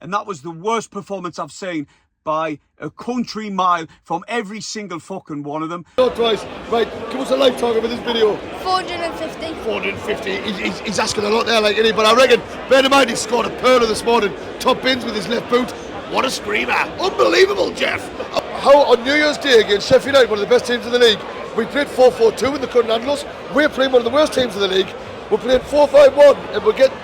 And that was the worst performance I've seen by a country mile from every single fucking one of them. Not twice. Right, give us a live target for this video. 450. 450. He's asking a lot there, like, isn't he? But I reckon, bear in mind, he scored a pearler this morning. Top bins with his left boot. What a screamer. Unbelievable, Jeff. How on New Year's Day against Sheffield United, one of the best teams in the league, we played 4-4-2 and they couldn't handle us. We're playing one of the worst teams in the league. We're playing 4-5-1 and we're getting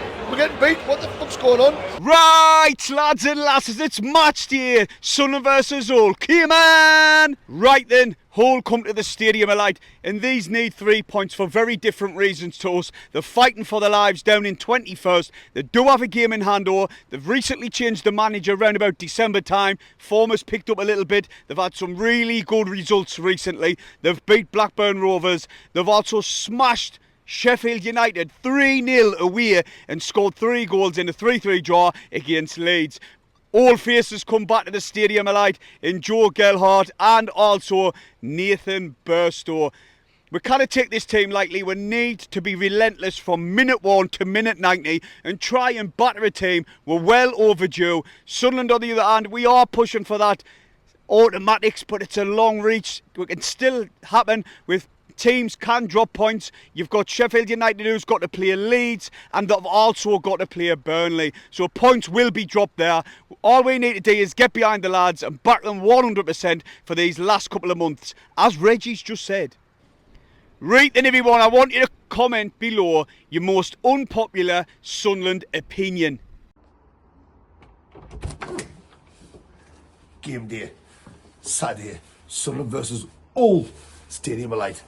beat. What the fuck's going on? Right, lads and lasses, it's match day. Sunderland versus Hull. Come on! Right then, Hull come to the Stadium of Light, and these need 3 points for very different reasons to us. They're fighting for their lives down in 21st. They do have a game in hand, or they've recently changed the manager around about December time. Form has picked up a little bit. They've had some really good results recently. They've beat Blackburn Rovers. They've also smashed Sheffield United 3-0 away and scored 3 goals in a 3-3 draw against Leeds. All faces come back to the Stadium of Light in Joe Gelhardt and also Nathan Burstow. We can't take this team lightly. We need to be relentless from minute 1 to minute 90 and try and batter a team. We're well overdue. Sunderland, on the other hand, we are pushing for that automatics, but it's a long reach. It can still happen with teams can drop points. You've got Sheffield United who's got to play Leeds, and they've also got to play Burnley. So points will be dropped there. All we need to do is get behind the lads and back them 100% for these last couple of months, as Reggie's just said. Right then, everyone, I want you to comment below your most unpopular Sunderland opinion. Game day. Saturday. Sunderland versus Hull. Stadium of Light.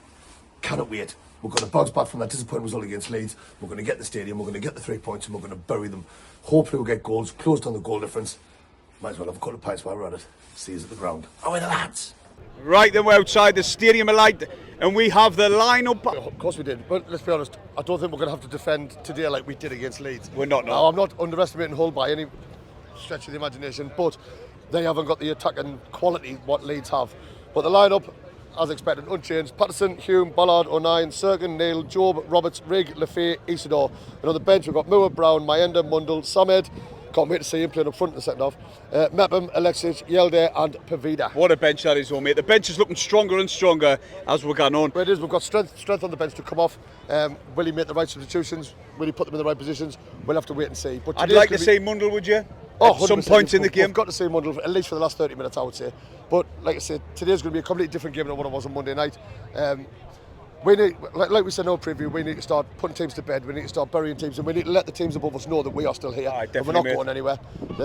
Cannot wait. We're going to bounce back from that disappointing result against Leeds. We're going to get the stadium, we're going to get the 3 points, and we're going to bury them. Hopefully we'll get goals, close down the goal difference. Might as well have a couple of pints while we're at it. See us at the ground. Away the lads. Right then, we're outside the Stadium of Light and we have the lineup. Of course we did, but let's be honest, I don't think we're going to have to defend today like we did against Leeds. We're not, no. Now, I'm not underestimating Hull by any stretch of the imagination, but they haven't got the attacking quality what Leeds have. But the lineup, as expected, unchanged. Patterson, Hume, Ballard, O'Nien, Serkin, Neil, Job, Roberts, Rigg, Lefay, Isidore. And on the bench we've got Moore, Brown, Mayenda, Mundell, Samed. Can't wait to see him playing up front in the second half. Mepham, Alexic, Yelde and Pavida. What a bench that is, oh mate. The bench is looking stronger and stronger as we're going on. Well, it is, we've got strength on the bench to come off. Will he make the right substitutions? Will he put them in the right positions? We'll have to wait and see. But I'd like to see Mundell, would you? At some points in the game. We've got to see Mundell, at least for the last 30 minutes, I would say. But like I said, today's going to be a completely different game than what it was on Monday night. We need, like we said in our preview, we need to start putting teams to bed. We need to start burying teams, and we need to let the teams above us know that we are still here. And we're not going anywhere.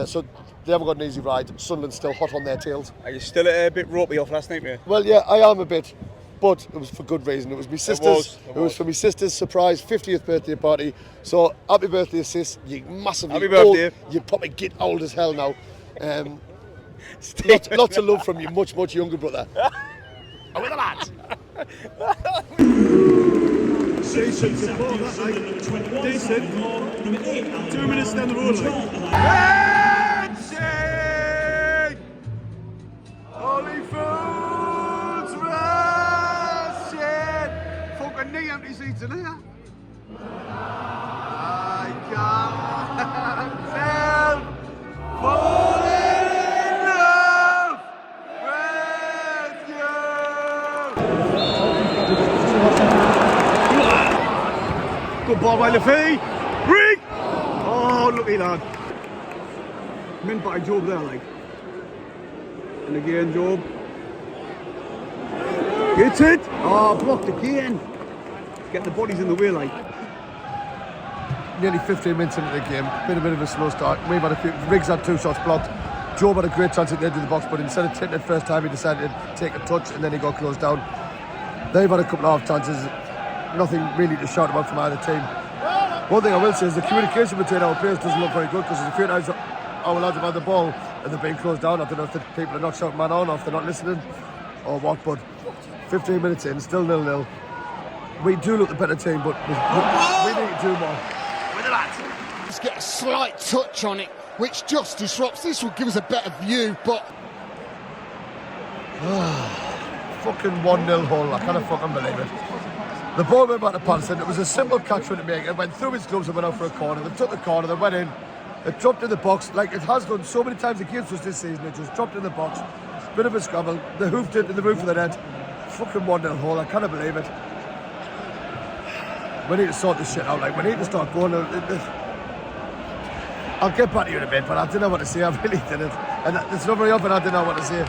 So they haven't got an easy ride. Sunderland's still hot on their tails. Are you still a bit ropey off last night, mate? Well, yeah, I am a bit. But it was for good reason. It was my sister's. It was for my sister's surprise 50th birthday party. So happy birthday, sis! You massively happy birthday. Old, you probably get old as hell now. Lots of love from your much younger brother. Away the lads. Decent support, that like decent. 2 minutes down the road. Holy foods, Russian! Fucking knee empty seats in here. I can't help falling in love with you. Good ball by Lefay. Rigg! Oh, lucky lad. Mint by Job there, like. And again, Job. Gets it! Oh, blocked again. Get the bodies in the way, like. Nearly 15 minutes into the game, been a bit of a slow start. We've had a few. Riggs had 2 shots blocked. Job had a great chance at the edge of the box, but instead of taking it first time, he decided to take a touch and then he got closed down. They've had a couple of half chances. Nothing really to shout about from either team. One thing I will say is the communication between our players doesn't look very good, because there's a few times our lads have had the ball and they're being closed down. I don't know if the people are not shouting man on or if they're not listening or what, but 15 minutes in, still 0-0. We do look the better team, but we need to do more. With the lads. Let's get a slight touch on it, which just disrupts. This will give us a better view, but... Fucking 1-0 Hull, I can't fucking believe it. The ball went back to Patterson. It was a simple catch for him to make. It went through his gloves and went out for a corner. They took the corner, they went in. It dropped in the box, like it has done so many times against us this season. It just dropped in the box. Bit of a scramble. They hoofed it in the roof of the net. Fucking 1-0 hole. I cannot believe it. We need to sort this shit out. Like, we need to start going. I'll get back to you in a bit, but I didn't know what to say. I really didn't. And it's not very often I didn't know what to say.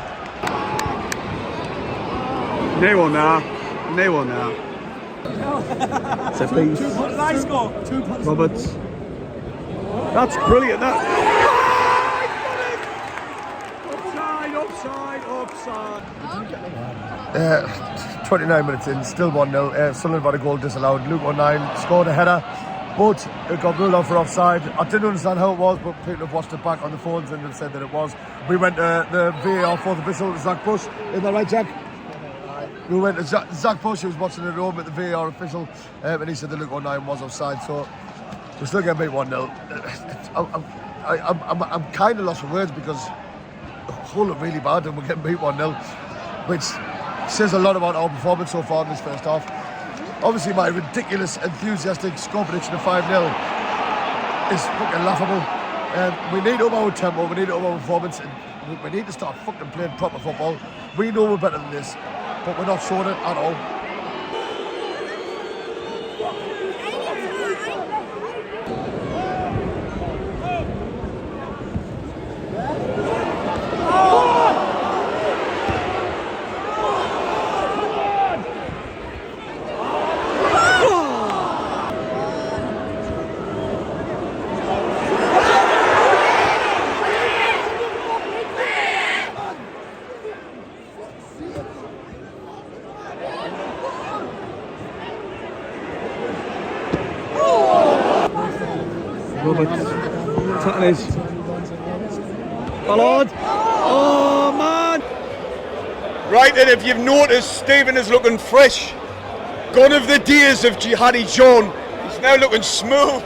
No one now. No one now. It's a beast. Nice score. Roberts. That's brilliant. That. Offside. 29 minutes in, still 1-0. Sunderland had a goal disallowed. Luke O'Neill scored a header, but it got ruled out for offside. I didn't understand how it was, but people have watched it back on the phones and have said that it was. We went to the VAR fourth official, Zach Bush. Isn't that right, Jack? We went to Zach Bush, who was watching it at home at the VAR official, and he said that Luke O'Neill was offside. So we're still getting beat 1-0. I'm kind of lost for words because the whole looked really bad and we're getting beat 1-0, which says a lot about our performance so far in this first half. Obviously, my ridiculous, enthusiastic score prediction of 5-0 is fucking laughable. We need to up our tempo, we need to up our performance, and we need to start fucking playing proper football. We know we're better than this, but we're not showing it at all. Roberts. Tatners. Ballard. Oh, man. Right then, if you've noticed, Stephen is looking fresh. Gone of the days of Jihadi John. He's now looking smooth.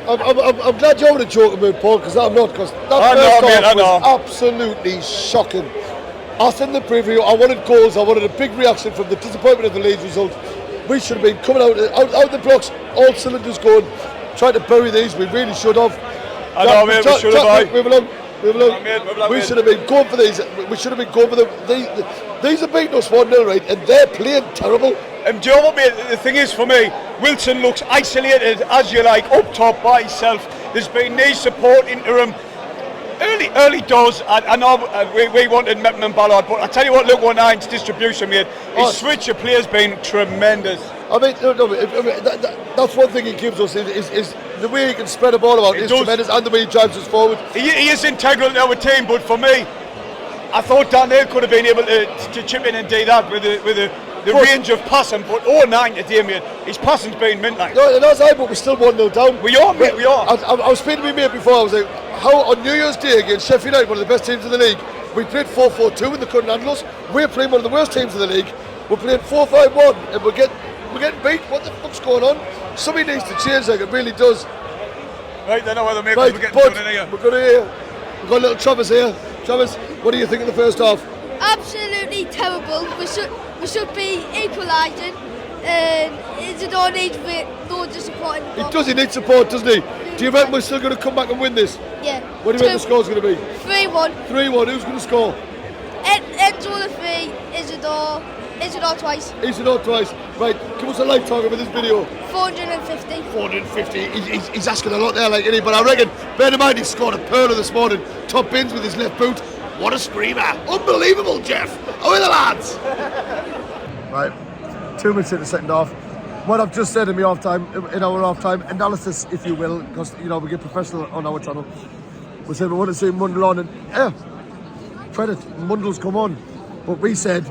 I'm glad you're having a joke about Paul, because I'm not, because that first half was absolutely shocking. I said in the preview, I wanted goals, I wanted a big reaction from the disappointment of the Leeds result. We should have been coming out the blocks, all cylinders going, trying to bury these. We really should have. I know, mate, we should have. We should have been going for these. We should have been going for them. These are beating us 1-0, right? And they're playing terrible. And do you know what, mate? The thing is, for me, Wilson looks isolated, as you like, up top by himself. There's been no support into him. Early doors, I know we wanted Meppen and Ballard, but I tell you what, Luke O'Nine's distribution, mate, his switch of players been tremendous. I mean, that's one thing he gives us is the way he can spread the ball about is tremendous, and the way he drives us forward. He is integral to our team, but for me, I thought Daniel could have been able to chip in and do that with the range of passing, but 0-9 today, mate, his passing's been midnight. No, that's right, but we're still 1-0 down. We are, mate, we are. I was speaking to my mate before, I was like, how on New Year's Day against Sheffield United, one of the best teams in the league, we played 4-4-2 and they couldn't handle us. We're playing one of the worst teams in the league. We're playing 4-5-1 and we're getting beat. What the fuck's going on? Something needs to change, like it really does. Right, they know whether maybe right, we're getting done in here. We're going to hear. We've got little Travis here. Travis, what do you think of the first half? Absolutely terrible. We should be equalising. Isidore needs loads of support in the box. He need support, doesn't he? Do you reckon we're still going to come back and win this? Yeah. What do you reckon the score's going to be? 3-1. 3-1. Who's going to score? Enzo the 3, Isidore twice. Isidore twice. Right, give us a like target with this video. 450. 450. He's asking a lot there, like, isn't he? But I reckon, bear in mind, he scored a pearler this morning. Top bins with his left boot. What a screamer. Unbelievable, Jeff. How are the lads? Right, 2 minutes in the second half. What I've just said in our half-time analysis, if you will, because, you know, we get professional on our channel. We said we want to see Mundell on, and credit, Mundell's come on. But we said,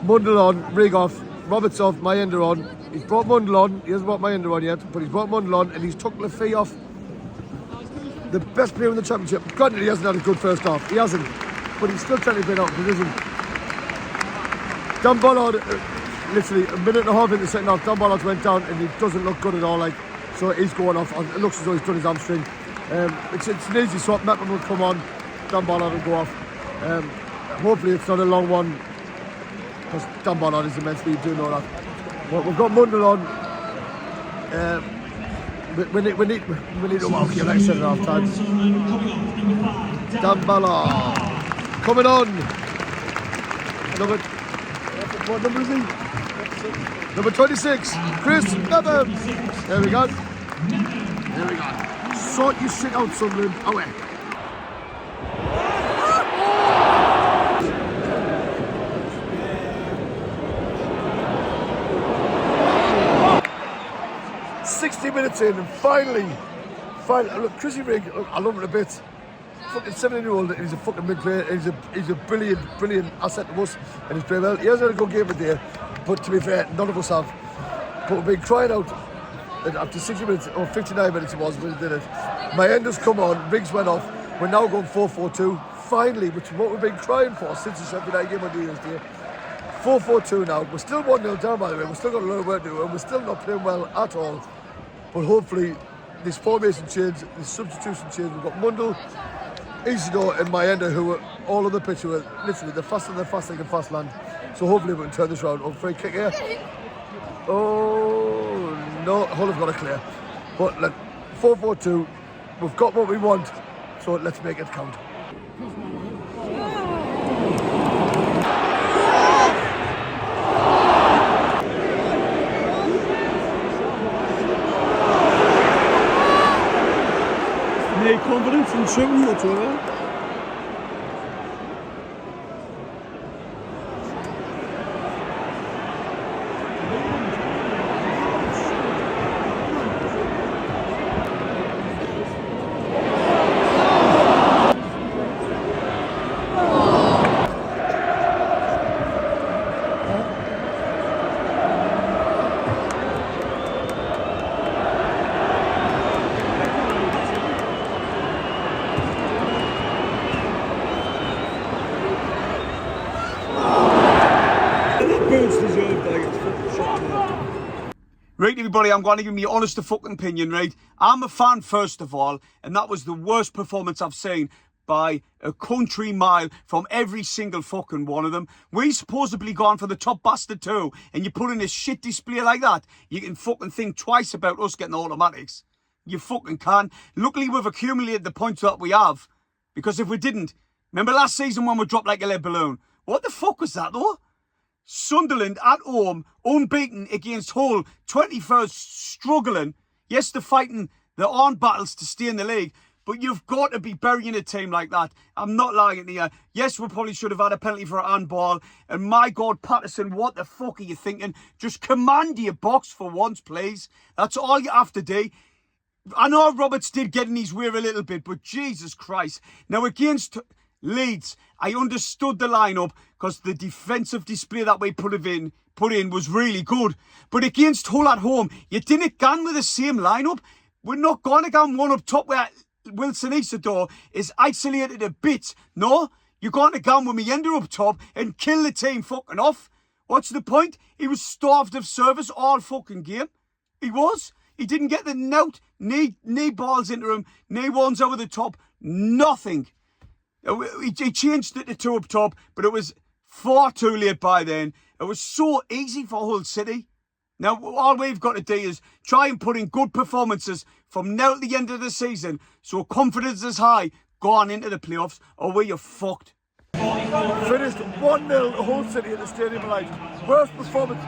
Mundell on, Rig off, Roberts off, Mayender on. He's brought Mundell on, he hasn't brought Mayender on yet, but he's brought Mundell on, and he's took Lafay off. The best player in the championship. Granted, he hasn't had a good first half, he hasn't, but he's still trying to play out of position. Dan Ballard, literally a minute and a half in the second half, Dan Ballard went down and he doesn't look good at all, like, so he's going off. It looks as though he's done his hamstring. It's an easy swap. Meppen will come on, Dan Ballard will go off. Hopefully it's not a long one, because Dan Ballard is immense, we do know that. But we've got Mundell on. We need to walk here, like I said at half time. Dambala coming on. What number is he? Number 26, Chris Evans. There we go. There we go. Sort your shit out, Sunderland. Away. Minutes in, and finally, look, Chrissy Rigg, I love him a bit. Fucking 17-year-old, he's a fucking big player. He's a brilliant asset to us, and he's playing well. He hasn't had a good game today, but to be fair, none of us have. But we've been crying out after 60 minutes, or 59 minutes it was when we did it. My end has come on, Riggs went off. We're now going 4-4-2, finally, which is what we've been crying for since the Sheffield United game on New Year's Day. 4-4-2 now. We're still 1-0 down, by the way. We've still got a lot of work to do, and we're still not playing well at all. But hopefully, this formation change, this substitution change, we've got Mundell, Isidore and Mayenda, who are all on the pitch, who are literally the fastest they can fast land. So hopefully we can turn this round. Oh, free kick here. Oh, no, Hull have got a clear. But look, 4-4-2, we've got what we want, so let's make it count. Confidence and shooting whatsoever. Right, everybody, I'm going to give me honest to fucking opinion, right? I'm a fan, first of all, and that was the worst performance I've seen by a country mile from every single fucking one of them. We supposedly gone for the top bastard too, and you put in a shit display like that, you can fucking think twice about us getting the automatics. You fucking can. Luckily, we've accumulated the points that we have, because if we didn't, remember last season when we dropped like a lead balloon? What the fuck was that, though? Sunderland at home, unbeaten against Hull, 21st, struggling. Yes, they're fighting their own battles to stay in the league, but you've got to be burying a team like that. I'm not lying to you. Yes, we probably should have had a penalty for a handball. And my God, Patterson, what the fuck are you thinking? Just command your box for once, please. That's all you have to do. I know Roberts did get in his way a little bit, but Jesus Christ. Now, against Leeds, I understood the lineup because the defensive display that we put in was really good. But against Hull at home, you didn't go with the same lineup. We're not going to go one up top where Wilson Isidore is isolated a bit. No, you're going to go with Mayenda up top and kill the team fucking off. What's the point? He was starved of service all fucking game. He was. He didn't get the note, knee balls into him, knee ones over the top, nothing. He changed it to two up top, but it was far too late by then. It was so easy for Hull City. Now, all we've got to do is try and put in good performances from now to the end of the season, so confidence is high going into the playoffs, or we're fucked. Finished 1-0 Hull City at the Stadium of Light. Worst performance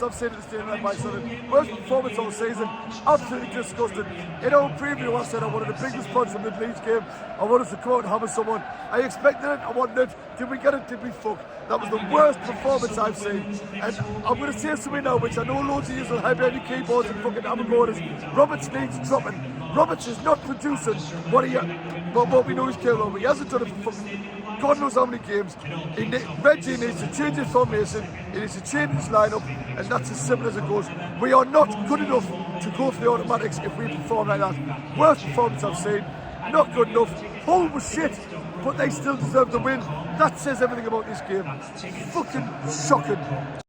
I've seen at the Stadium of Light by Sunderland. Worst performance all season. Absolutely disgusting. In our preview, I said I wanted a big response from the Leeds game. I wanted to come out and hammer someone. I expected it. I wanted it. Did we get it? Did we fuck? That was the worst performance I've seen. And I'm going to say something now, which I know loads of you will have behind your keyboards and fucking hammer borders. Roberts needs dropping. Roberts is not producing what we know he's capable of. He hasn't done it for fucking God knows how many games. Reggie needs to change his formation, he needs to change his lineup, and that's as simple as it goes. We are not good enough to go for the automatics if we perform like that. Worst performance I've seen, not good enough. Hull was shit, but they still deserve the win. That says everything about this game. Fucking shocking.